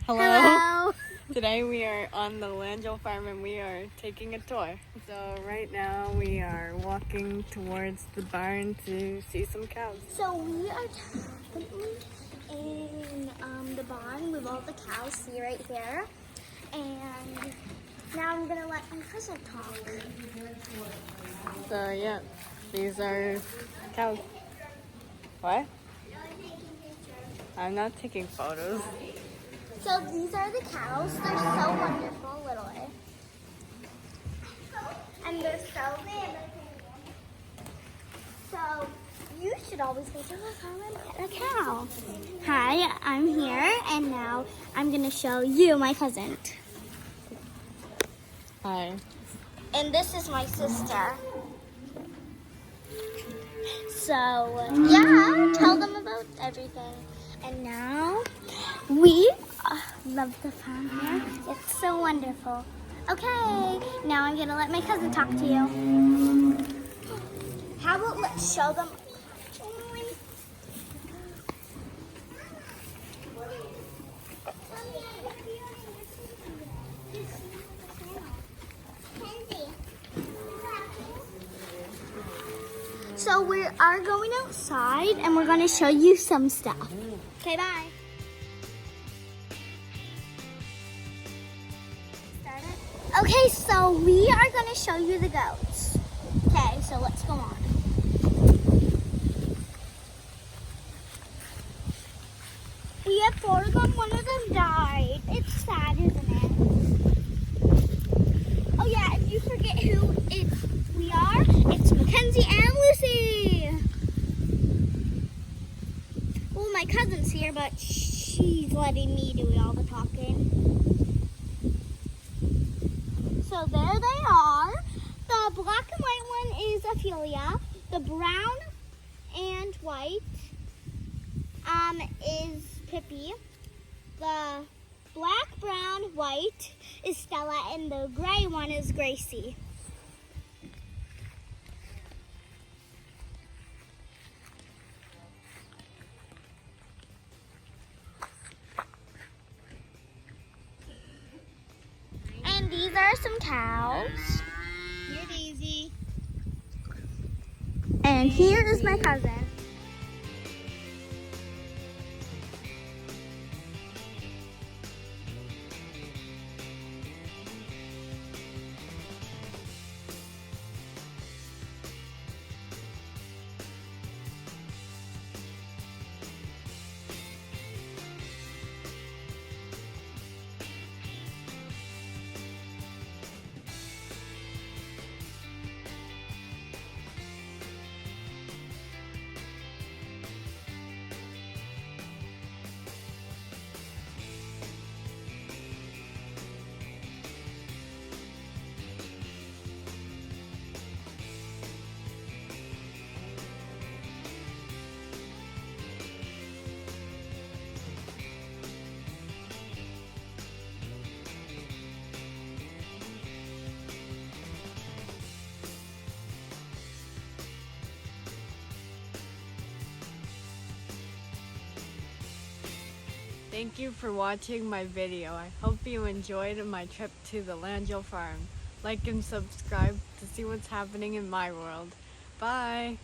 Hello. Hello. Today we are on the Langille Farm and we are taking a tour. So right now we are walking towards the barn to see some cows. So we are currently in the barn with all the cows, see right here. And now I'm gonna let my cousin talk. So yeah, these are cows. What? I'm not taking photos. So these are the cows. They're so wonderful, little. And they're so big. So you should always go to the farm and pet a cow. Hi, I'm here, and now I'm gonna show you my cousin. Hi. And this is my sister. So yeah, tell them about everything. And now we love the farm here. It's so wonderful. Okay, now I'm gonna let my cousin talk to you. How about let's show them. So we are going outside and we're going to show you some stuff. Okay, bye. Okay, so we are going to show you the goats. Okay, so let's go on. We have 4 of them. 1 of them died. It's sad, isn't it? Oh yeah, if you forget who we are, it's Mackenzie and Lucy. Well, my cousin's here, but she's letting me do all the talking. So there they are. The black and white one is Ophelia. The brown and white is Pippi. The black, brown, white is Stella, and the gray one is Gracie. And these are some cows. Here, Daisy. And here is my cousin. Thank you for watching my video. I hope you enjoyed my trip to the Langille Farm. Like and subscribe to see what's happening in my world. Bye!